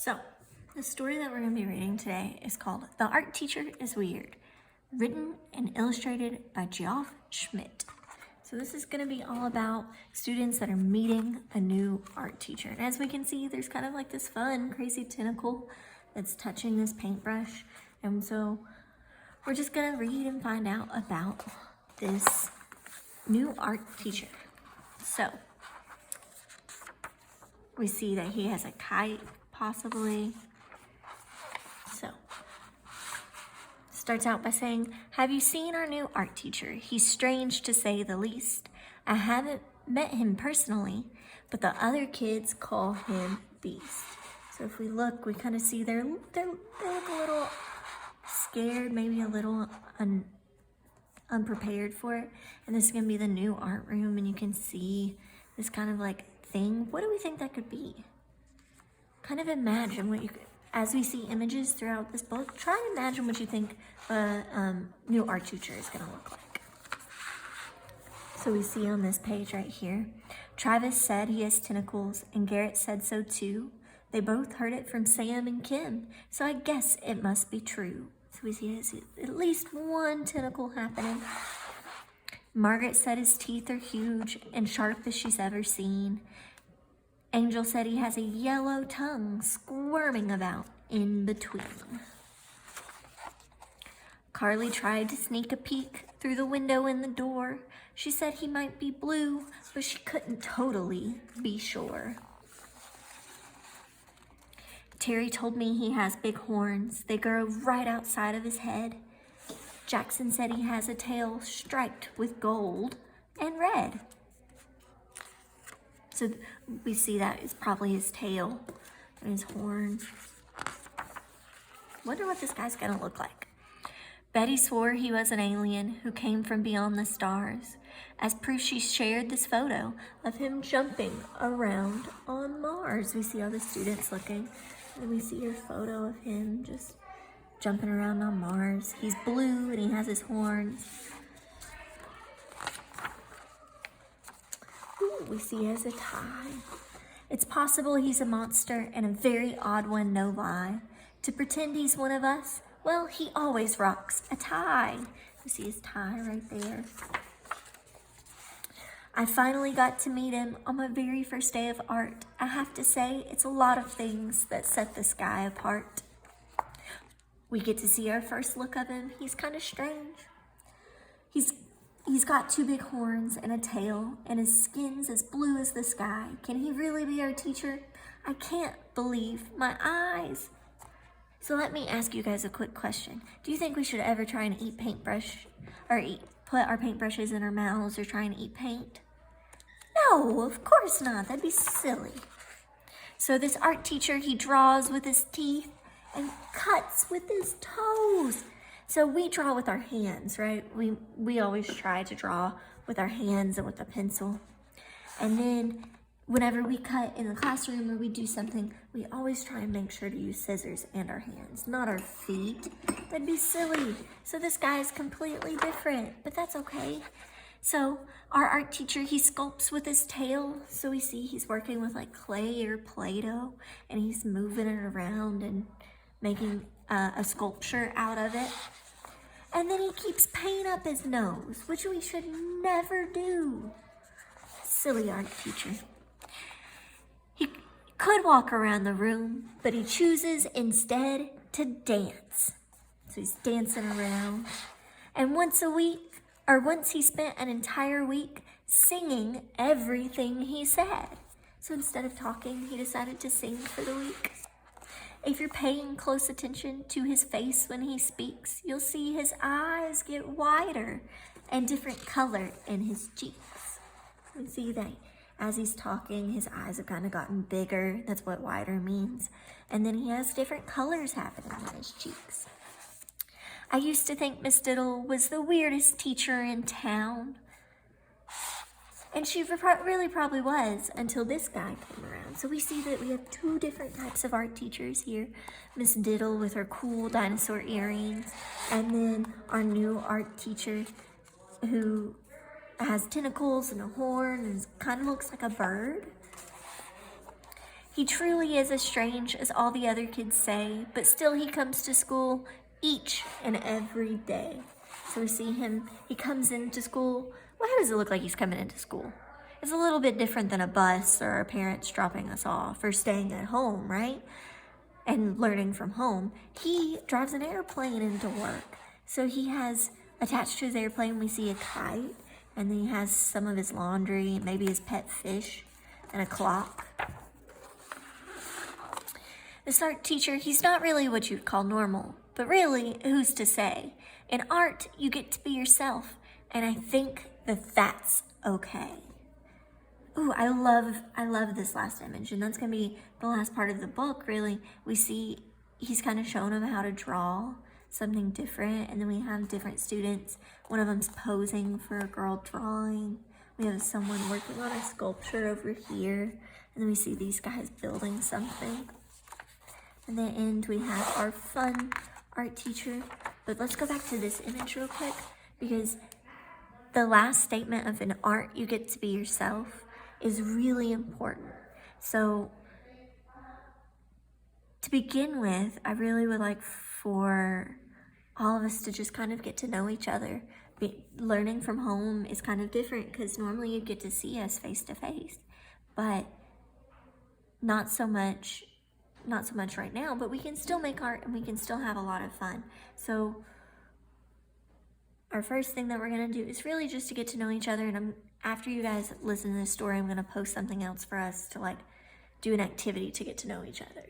So, the story that we're going to be reading today is called The Art Teacher is Weird, written and illustrated by Geoff Schmidt. So this is going to be all about students that are meeting a new art teacher. And as we can see, there's kind of like this fun, crazy tentacle that's touching this paintbrush. And so we're just going to read and find out about this new art teacher. So we see that he has a kite, possibly. So starts out by saying, "Have you seen our new art teacher? He's strange to say the least. I haven't met him personally, but the other kids call him Beast." So if we look, we kind of see they look a little scared, maybe a little unprepared for it. And this is going to be the new art room, and you can see this kind of like thing. What do we think that could be? Kind of imagine what you could, as we see images throughout this book, try to imagine what you think a new art teacher is going to look like. So we see on this page right here, Travis said he has tentacles, and Garrett said so too. They both heard it from Sam and Kim, so I guess it must be true. So we see at least one tentacle happening. Margaret said his teeth are huge and sharp as she's ever seen. Angel said he has a yellow tongue squirming about in between. Carly tried to sneak a peek through the window in the door. She said he might be blue, but she couldn't totally be sure. Terry told me he has big horns. They grow right outside of his head. Jackson said he has a tail striped with gold and red. So we see that is probably his tail and his horns. Wonder what this guy's gonna look like. Betty swore he was an alien who came from beyond the stars. As proof, she shared this photo of him jumping around on Mars. We see all the students looking, and we see a photo of him just jumping around on Mars. He's blue and he has his horns. Ooh, we see he has a tie. It's possible he's a monster and a very odd one, no lie. To pretend he's one of us, well, he always rocks a tie. You see his tie right there. I finally got to meet him on my very first day of art. I have to say, it's a lot of things that set this guy apart. We get to see our first look of him. He's kind of strange. He's got two big horns and a tail, and his skin's as blue as the sky. Can he really be our teacher? I can't believe my eyes. So let me ask you guys a quick question. Do you think we should ever try and eat paintbrush, or put our paintbrushes in our mouths or try and eat paint? No, of course not. That'd be silly. So this art teacher, he draws with his teeth and cuts with his toes. So we draw with our hands, right? We always try to draw with our hands and with a pencil. And then whenever we cut in the classroom or we do something, we always try and make sure to use scissors and our hands, not our feet. That'd be silly. So this guy is completely different, but that's okay. So our art teacher, he sculpts with his tail. So we see he's working with like clay or Play-Doh, and he's moving it around and making a sculpture out of it. And then he keeps paint up his nose, which we should never do. Silly art teacher. He could walk around the room, but he chooses instead to dance. So he's dancing around. And once he spent an entire week singing everything he said. So instead of talking, he decided to sing for the week. If you're paying close attention to his face when he speaks, you'll see his eyes get wider and different color in his cheeks. You see that as he's talking, his eyes have kind of gotten bigger. That's what wider means. And then he has different colors happening in his cheeks. I used to think Miss Diddle was the weirdest teacher in town. And she really probably was until this guy came around. So we see that we have two different types of art teachers here. Miss Diddle with her cool dinosaur earrings. And then our new art teacher who has tentacles and a horn and kind of looks like a bird. He truly is as strange as all the other kids say, but still he comes to school each and every day. So we see him, he comes into school. Well, how does it look like he's coming into school? It's a little bit different than a bus or our parents dropping us off or staying at home, right? And learning from home. He drives an airplane into work. So he has, attached to his airplane, we see a kite, and then he has some of his laundry, maybe his pet fish, and a clock. This art teacher, he's not really what you'd call normal, but really, who's to say? In art, you get to be yourself, and I think that that's okay. Ooh, I love this last image, and that's gonna be the last part of the book, really. We see he's kind of shown him how to draw something different, and then we have different students. One of them's posing for a girl drawing. We have someone working on a sculpture over here, and then we see these guys building something. In the end, we have our fun art teacher. But let's go back to this image real quick, because the last statement of an art, you get to be yourself, is really important. So to begin with, I really would like for all of us to just kind of get to know each other. Learning from home is kind of different because normally you get to see us face to face, but not so much right now, but we can still make art and we can still have a lot of fun. So our first thing that we're gonna do is really just to get to know each other, and after you guys listen to this story, I'm gonna post something else for us to like do an activity to get to know each other.